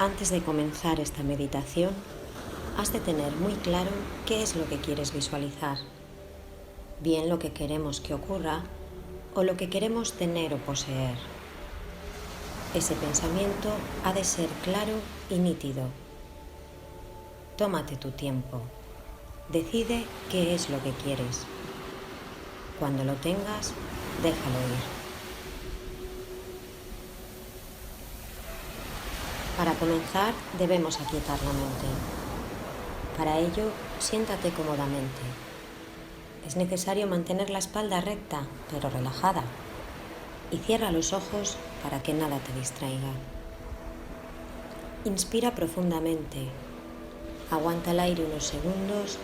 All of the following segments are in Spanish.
Antes de comenzar esta meditación, has de tener muy claro qué es lo que quieres visualizar, bien lo que queremos que ocurra o lo que queremos tener o poseer. Ese pensamiento ha de ser claro y nítido. Tómate tu tiempo. Decide qué es lo que quieres. Cuando lo tengas, déjalo ir. Para comenzar, debemos aquietar la mente. Para ello, siéntate cómodamente. Es necesario mantener la espalda recta, pero relajada, y cierra los ojos para que nada te distraiga. Inspira profundamente, aguanta el aire unos segundos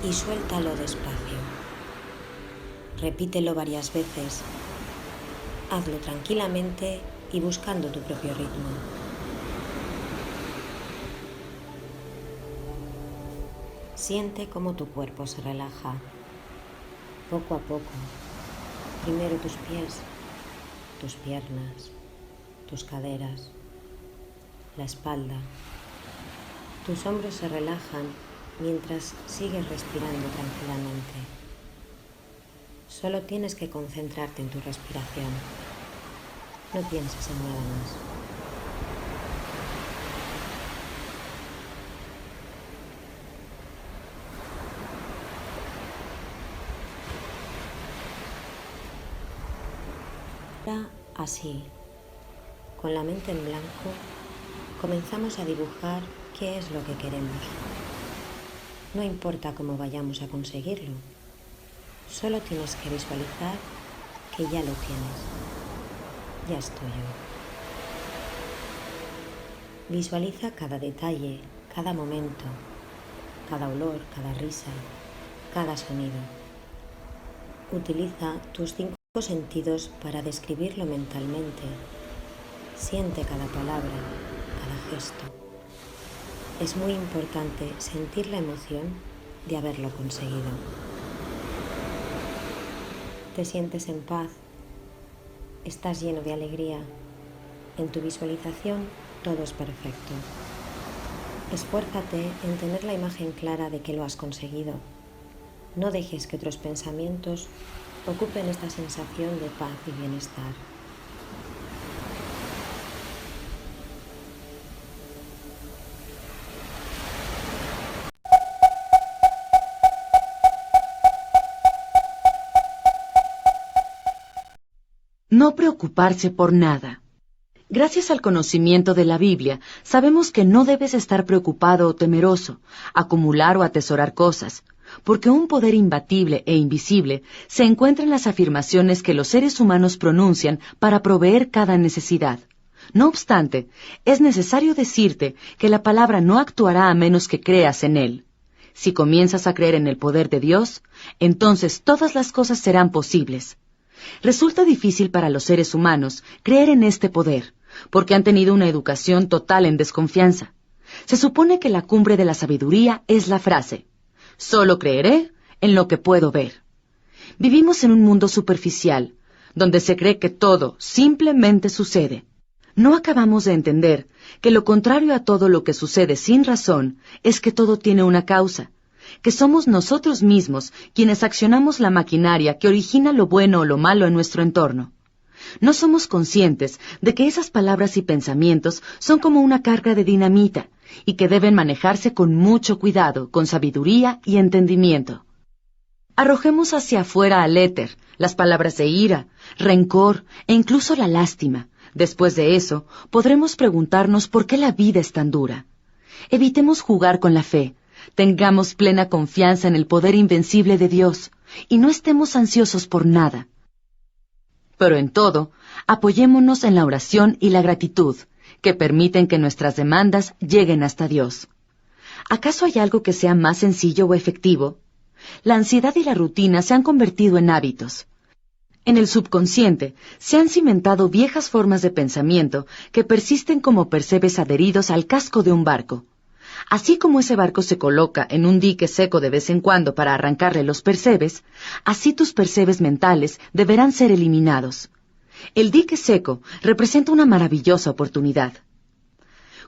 y suéltalo despacio. Repítelo varias veces. Hazlo tranquilamente y buscando tu propio ritmo. Siente cómo tu cuerpo se relaja, poco a poco. Primero tus pies, tus piernas, tus caderas, la espalda. Tus hombros se relajan mientras sigues respirando tranquilamente. Solo tienes que concentrarte en tu respiración. No pienses en nada más. Así, con la mente en blanco, comenzamos a dibujar qué es lo que queremos. No importa cómo vayamos a conseguirlo, solo tienes que visualizar que ya lo tienes, ya es tuyo. Visualiza cada detalle, cada momento, cada olor, cada risa, cada sonido. Utiliza tus 5 sentidos para describirlo mentalmente. Siente cada palabra, cada gesto. Es muy importante sentir la emoción de haberlo conseguido. Te sientes en paz, estás lleno de alegría. En tu visualización todo es perfecto. Esfuérzate en tener la imagen clara de que lo has conseguido. No dejes que otros pensamientos ocupen esta sensación de paz y bienestar. No preocuparse por nada. Gracias al conocimiento de la Biblia, sabemos que no debes estar preocupado o temeroso, acumular o atesorar cosas, porque un poder imbatible e invisible se encuentra en las afirmaciones que los seres humanos pronuncian para proveer cada necesidad. No obstante, es necesario decirte que la palabra no actuará a menos que creas en él. Si comienzas a creer en el poder de Dios, entonces todas las cosas serán posibles. Resulta difícil para los seres humanos creer en este poder, porque han tenido una educación total en desconfianza. Se supone que la cumbre de la sabiduría es la frase: solo creeré en lo que puedo ver. Vivimos en un mundo superficial, donde se cree que todo simplemente sucede. No acabamos de entender que lo contrario a todo lo que sucede sin razón es que todo tiene una causa, que somos nosotros mismos quienes accionamos la maquinaria que origina lo bueno o lo malo en nuestro entorno. No somos conscientes de que esas palabras y pensamientos son como una carga de dinamita y que deben manejarse con mucho cuidado, con sabiduría y entendimiento. Arrojemos hacia afuera al éter las palabras de ira, rencor e incluso la lástima. Después de eso, podremos preguntarnos por qué la vida es tan dura. Evitemos jugar con la fe. Tengamos plena confianza en el poder invencible de Dios y no estemos ansiosos por nada. Pero en todo, apoyémonos en la oración y la gratitud, que permiten que nuestras demandas lleguen hasta Dios. ¿Acaso hay algo que sea más sencillo o efectivo? La ansiedad y la rutina se han convertido en hábitos. En el subconsciente se han cimentado viejas formas de pensamiento que persisten como percebes adheridos al casco de un barco. Así como ese barco se coloca en un dique seco de vez en cuando para arrancarle los percebes, así tus percebes mentales deberán ser eliminados. El dique seco representa una maravillosa oportunidad.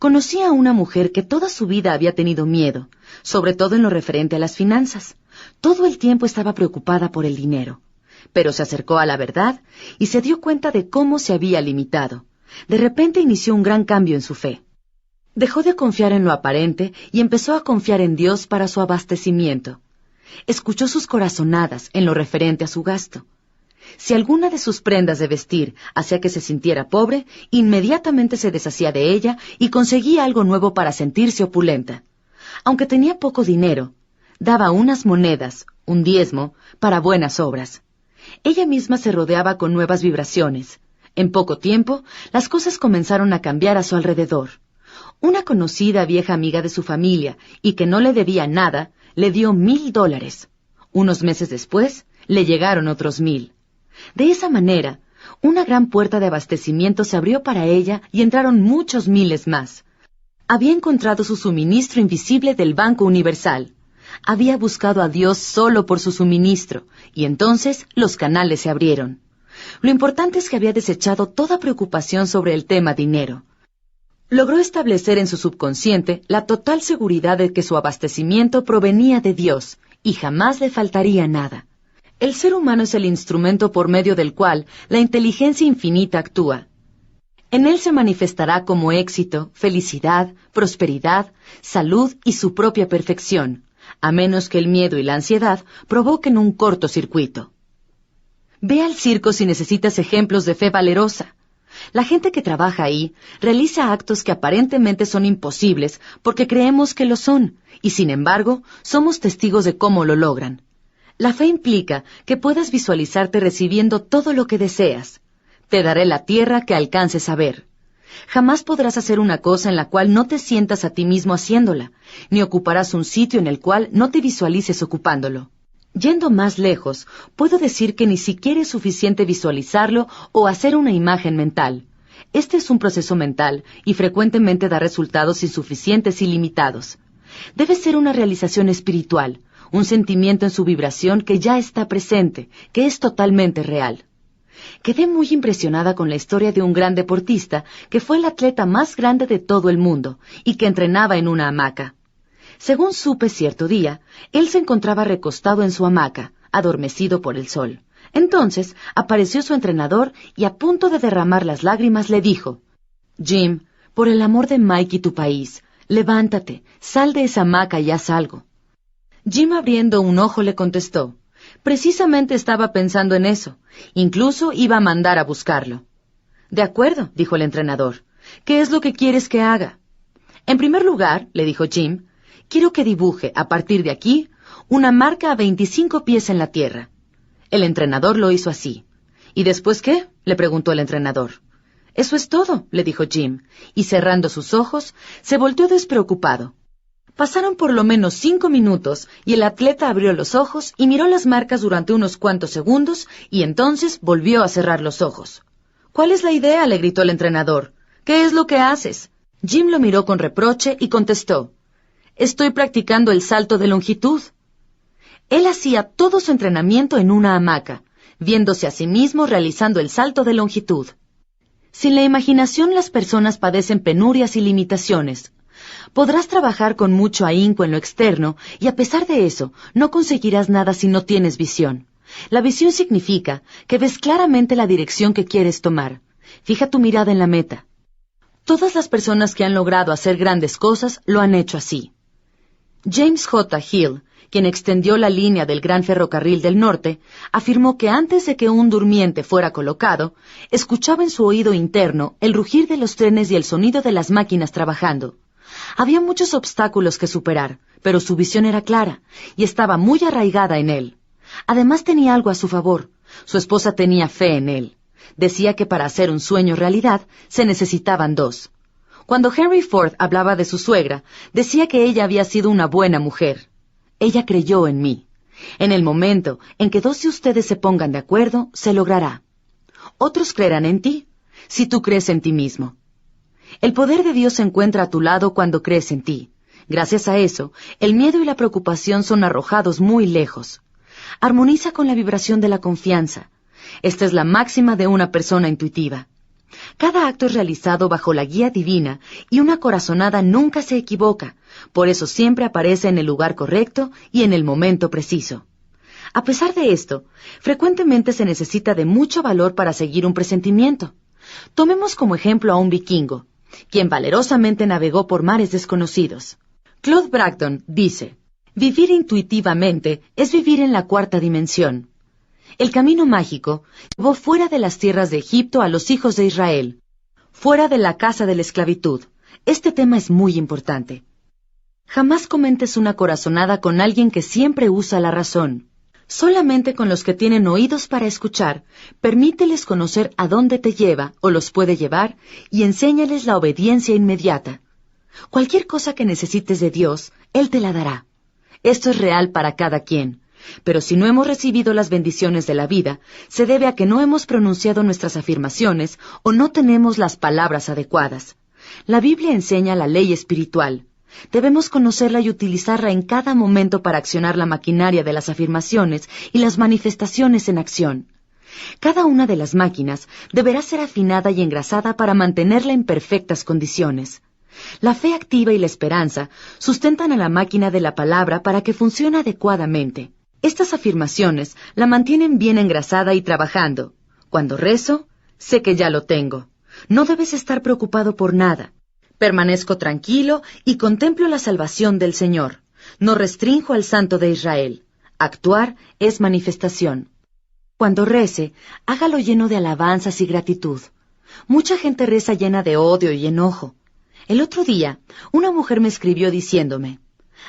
Conocí a una mujer que toda su vida había tenido miedo, sobre todo en lo referente a las finanzas. Todo el tiempo estaba preocupada por el dinero. Pero se acercó a la verdad y se dio cuenta de cómo se había limitado. De repente inició un gran cambio en su fe. Dejó de confiar en lo aparente y empezó a confiar en Dios para su abastecimiento. Escuchó sus corazonadas en lo referente a su gasto. Si alguna de sus prendas de vestir hacía que se sintiera pobre, inmediatamente se deshacía de ella y conseguía algo nuevo para sentirse opulenta. Aunque tenía poco dinero, daba unas monedas, un diezmo, para buenas obras. Ella misma se rodeaba con nuevas vibraciones. En poco tiempo, las cosas comenzaron a cambiar a su alrededor. Una conocida vieja amiga de su familia, y que no le debía nada, le dio $1,000. Unos meses después, le llegaron otros 1,000. De esa manera, una gran puerta de abastecimiento se abrió para ella y entraron muchos miles más. Había encontrado su suministro invisible del Banco Universal. Había buscado a Dios solo por su suministro, y entonces los canales se abrieron. Lo importante es que había desechado toda preocupación sobre el tema dinero. Logró establecer en su subconsciente la total seguridad de que su abastecimiento provenía de Dios, y jamás le faltaría nada. El ser humano es el instrumento por medio del cual la inteligencia infinita actúa. En él se manifestará como éxito, felicidad, prosperidad, salud y su propia perfección, a menos que el miedo y la ansiedad provoquen un cortocircuito. Ve al circo si necesitas ejemplos de fe valerosa. La gente que trabaja ahí realiza actos que aparentemente son imposibles porque creemos que lo son, y sin embargo, somos testigos de cómo lo logran. La fe implica que puedas visualizarte recibiendo todo lo que deseas. Te daré la tierra que alcances a ver. Jamás podrás hacer una cosa en la cual no te sientas a ti mismo haciéndola, ni ocuparás un sitio en el cual no te visualices ocupándolo. Yendo más lejos, puedo decir que ni siquiera es suficiente visualizarlo o hacer una imagen mental. Este es un proceso mental y frecuentemente da resultados insuficientes y limitados. Debe ser una realización espiritual, un sentimiento en su vibración que ya está presente, que es totalmente real. Quedé muy impresionada con la historia de un gran deportista que fue el atleta más grande de todo el mundo y que entrenaba en una hamaca. Según supe cierto día, él se encontraba recostado en su hamaca, adormecido por el sol. Entonces apareció su entrenador y a punto de derramar las lágrimas le dijo: «Jim, por el amor de Mike y tu país, levántate, sal de esa hamaca y haz algo». Jim, abriendo un ojo, le contestó: «Precisamente estaba pensando en eso. Incluso iba a mandar a buscarlo». «De acuerdo», dijo el entrenador. «¿Qué es lo que quieres que haga?» «En primer lugar», le dijo Jim, «quiero que dibuje, a partir de aquí, una marca a 25 pies en la tierra». El entrenador lo hizo así. «¿Y después qué?», le preguntó el entrenador. «Eso es todo», le dijo Jim, y cerrando sus ojos, se volteó despreocupado. Pasaron por lo menos 5 minutos, y el atleta abrió los ojos y miró las marcas durante unos cuantos segundos, y entonces volvió a cerrar los ojos. «¿Cuál es la idea?», le gritó el entrenador. «¿Qué es lo que haces?». Jim lo miró con reproche y contestó: «Estoy practicando el salto de longitud». Él hacía todo su entrenamiento en una hamaca, viéndose a sí mismo realizando el salto de longitud. Sin la imaginación las personas padecen penurias y limitaciones. Podrás trabajar con mucho ahínco en lo externo y a pesar de eso no conseguirás nada si no tienes visión. La visión significa que ves claramente la dirección que quieres tomar. Fija tu mirada en la meta. Todas las personas que han logrado hacer grandes cosas lo han hecho así. James J. Hill, quien extendió la línea del Gran Ferrocarril del Norte, afirmó que antes de que un durmiente fuera colocado, escuchaba en su oído interno el rugir de los trenes y el sonido de las máquinas trabajando. Había muchos obstáculos que superar, pero su visión era clara y estaba muy arraigada en él. Además tenía algo a su favor. Su esposa tenía fe en él. Decía que para hacer un sueño realidad se necesitaban 2. Cuando Henry Ford hablaba de su suegra, decía que ella había sido una buena mujer. Ella creyó en mí. En el momento en que 2 de ustedes se pongan de acuerdo, se logrará. Otros creerán en ti, si tú crees en ti mismo. El poder de Dios se encuentra a tu lado cuando crees en ti. Gracias a eso, el miedo y la preocupación son arrojados muy lejos. Armoniza con la vibración de la confianza. Esta es la máxima de una persona intuitiva. Cada acto es realizado bajo la guía divina y una corazonada nunca se equivoca, por eso siempre aparece en el lugar correcto y en el momento preciso. A pesar de esto, frecuentemente se necesita de mucho valor para seguir un presentimiento. Tomemos como ejemplo a un vikingo, quien valerosamente navegó por mares desconocidos. Claude Bragdon dice: vivir intuitivamente es vivir en la cuarta dimensión. El camino mágico llevó fuera de las tierras de Egipto a los hijos de Israel, fuera de la casa de la esclavitud. Este tema es muy importante. Jamás comentes una corazonada con alguien que siempre usa la razón. Solamente con los que tienen oídos para escuchar, permíteles conocer a dónde te lleva o los puede llevar y enséñales la obediencia inmediata. Cualquier cosa que necesites de Dios, Él te la dará. Esto es real para cada quien. Pero si no hemos recibido las bendiciones de la vida, se debe a que no hemos pronunciado nuestras afirmaciones o no tenemos las palabras adecuadas. La Biblia enseña la ley espiritual. Debemos conocerla y utilizarla en cada momento para accionar la maquinaria de las afirmaciones y las manifestaciones en acción. Cada una de las máquinas deberá ser afinada y engrasada para mantenerla en perfectas condiciones. La fe activa y la esperanza sustentan a la máquina de la palabra para que funcione adecuadamente. Estas afirmaciones la mantienen bien engrasada y trabajando. Cuando rezo, sé que ya lo tengo. No debes estar preocupado por nada. Permanezco tranquilo y contemplo la salvación del Señor. No restrinjo al Santo de Israel. Actuar es manifestación. Cuando rece, hágalo lleno de alabanzas y gratitud. Mucha gente reza llena de odio y enojo. El otro día, una mujer me escribió diciéndome: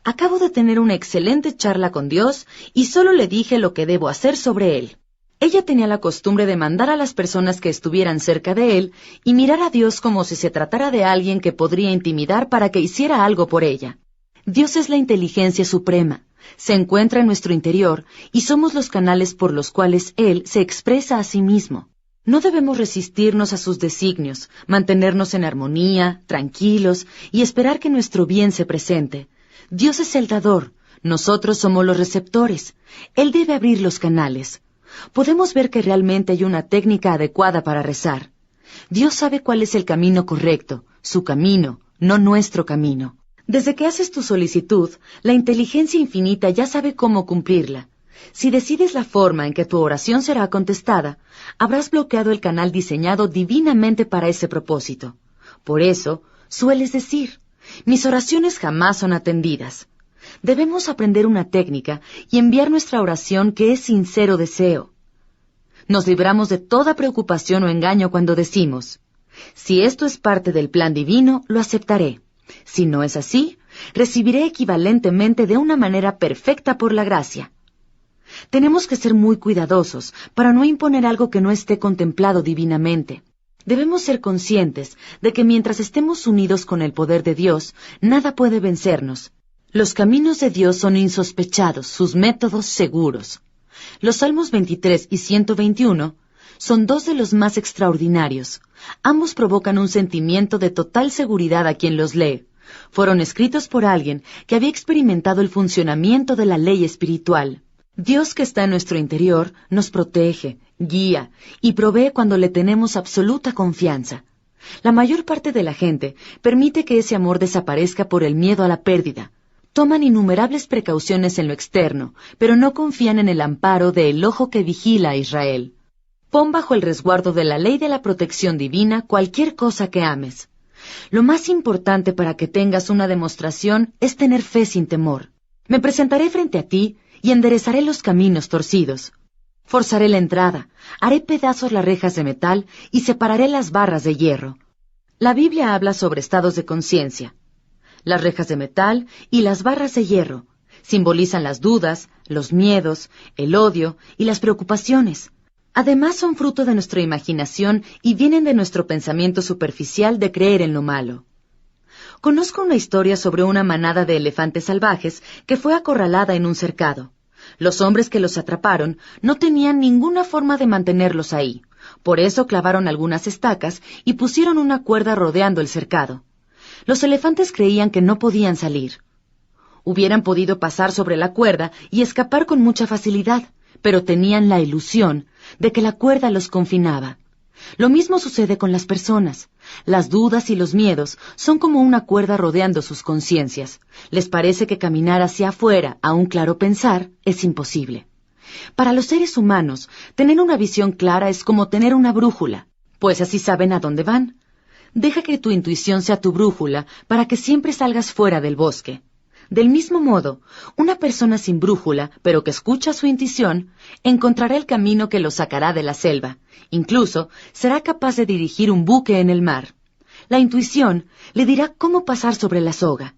acabo de tener una excelente charla con Dios y solo le dije lo que debo hacer sobre Él. Ella tenía la costumbre de mandar a las personas que estuvieran cerca de Él y mirar a Dios como si se tratara de alguien que podría intimidar para que hiciera algo por ella. Dios es la inteligencia suprema, se encuentra en nuestro interior y somos los canales por los cuales Él se expresa a sí mismo. No debemos resistirnos a sus designios, mantenernos en armonía, tranquilos y esperar que nuestro bien se presente. Dios es el dador, nosotros somos los receptores. Él debe abrir los canales. Podemos ver que realmente hay una técnica adecuada para rezar. Dios sabe cuál es el camino correcto, su camino, no nuestro camino. Desde que haces tu solicitud, la inteligencia infinita ya sabe cómo cumplirla. Si decides la forma en que tu oración será contestada, habrás bloqueado el canal diseñado divinamente para ese propósito. Por eso, sueles decir: mis oraciones jamás son atendidas. Debemos aprender una técnica y enviar nuestra oración que es sincero deseo. Nos libramos de toda preocupación o engaño cuando decimos: si esto es parte del plan divino, lo aceptaré. Si no es así, recibiré equivalentemente de una manera perfecta por la gracia. Tenemos que ser muy cuidadosos para no imponer algo que no esté contemplado divinamente. Debemos ser conscientes de que mientras estemos unidos con el poder de Dios, nada puede vencernos. Los caminos de Dios son insospechados, sus métodos seguros. Los Salmos 23 y 121 son dos de los más extraordinarios. Ambos provocan un sentimiento de total seguridad a quien los lee. Fueron escritos por alguien que había experimentado el funcionamiento de la ley espiritual. Dios que está en nuestro interior nos protege, guía y provee cuando le tenemos absoluta confianza. La mayor parte de la gente permite que ese amor desaparezca por el miedo a la pérdida. Toman innumerables precauciones en lo externo, pero no confían en el amparo del ojo que vigila a Israel. Pon bajo el resguardo de la ley de la protección divina cualquier cosa que ames. Lo más importante para que tengas una demostración es tener fe sin temor. Me presentaré frente a ti y enderezaré los caminos torcidos. Forzaré la entrada, haré pedazos las rejas de metal y separaré las barras de hierro. La Biblia habla sobre estados de conciencia. Las rejas de metal y las barras de hierro simbolizan las dudas, los miedos, el odio y las preocupaciones. Además son fruto de nuestra imaginación y vienen de nuestro pensamiento superficial de creer en lo malo. Conozco una historia sobre una manada de elefantes salvajes que fue acorralada en un cercado. Los hombres que los atraparon no tenían ninguna forma de mantenerlos ahí. Por eso clavaron algunas estacas y pusieron una cuerda rodeando el cercado. Los elefantes creían que no podían salir. Hubieran podido pasar sobre la cuerda y escapar con mucha facilidad, pero tenían la ilusión de que la cuerda los confinaba. Lo mismo sucede con las personas. Las dudas y los miedos son como una cuerda rodeando sus conciencias. Les parece que caminar hacia afuera a un claro pensar es imposible. Para los seres humanos, tener una visión clara es como tener una brújula, pues así saben a dónde van. Deja que tu intuición sea tu brújula para que siempre salgas fuera del bosque. Del mismo modo, una persona sin brújula, pero que escucha su intuición, encontrará el camino que lo sacará de la selva. Incluso será capaz de dirigir un buque en el mar. La intuición le dirá cómo pasar sobre la soga.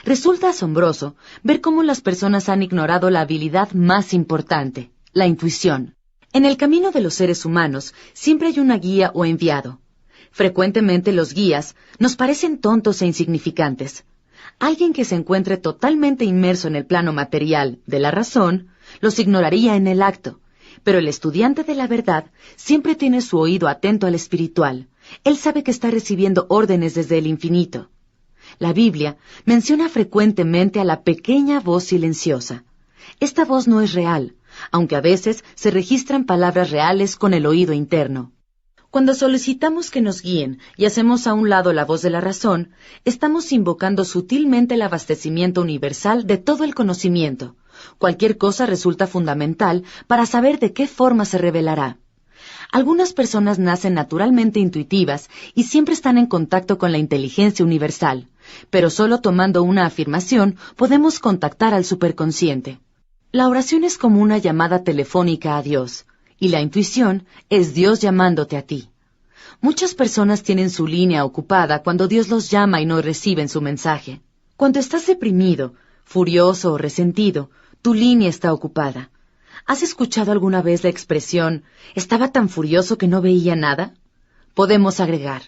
Resulta asombroso ver cómo las personas han ignorado la habilidad más importante, la intuición. En el camino de los seres humanos siempre hay una guía o enviado. Frecuentemente los guías nos parecen tontos e insignificantes. Alguien que se encuentre totalmente inmerso en el plano material de la razón, los ignoraría en el acto, pero el estudiante de la verdad siempre tiene su oído atento al espiritual. Él sabe que está recibiendo órdenes desde el infinito. La Biblia menciona frecuentemente a la pequeña voz silenciosa. Esta voz no es real, aunque a veces se registran palabras reales con el oído interno. Cuando solicitamos que nos guíen y hacemos a un lado la voz de la razón, estamos invocando sutilmente el abastecimiento universal de todo el conocimiento. Cualquier cosa resulta fundamental para saber de qué forma se revelará. Algunas personas nacen naturalmente intuitivas y siempre están en contacto con la inteligencia universal, pero solo tomando una afirmación podemos contactar al superconsciente. La oración es como una llamada telefónica a Dios. Y la intuición es Dios llamándote a ti. Muchas personas tienen su línea ocupada cuando Dios los llama y no reciben su mensaje. Cuando estás deprimido, furioso o resentido, tu línea está ocupada. ¿Has escuchado alguna vez la expresión, estaba tan furioso que no veía nada? Podemos agregar,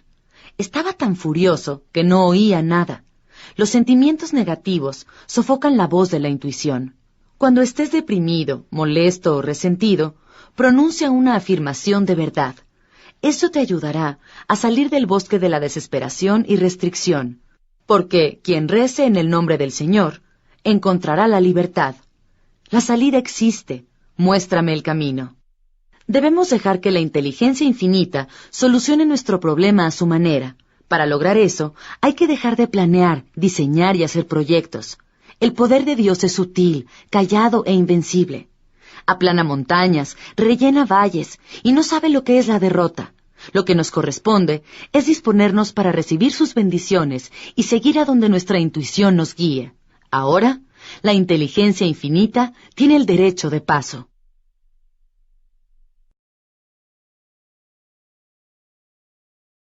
estaba tan furioso que no oía nada. Los sentimientos negativos sofocan la voz de la intuición. Cuando estés deprimido, molesto o resentido, pronuncia una afirmación de verdad. Eso te ayudará a salir del bosque de la desesperación y restricción, porque quien rece en el nombre del Señor encontrará la libertad. La salida existe, muéstrame el camino. Debemos dejar que la inteligencia infinita solucione nuestro problema a su manera. Para lograr eso, hay que dejar de planear, diseñar y hacer proyectos. El poder de Dios es sutil, callado e invencible. Aplana montañas, rellena valles, y no sabe lo que es la derrota. Lo que nos corresponde es disponernos para recibir sus bendiciones y seguir a donde nuestra intuición nos guíe. Ahora, la inteligencia infinita tiene el derecho de paso.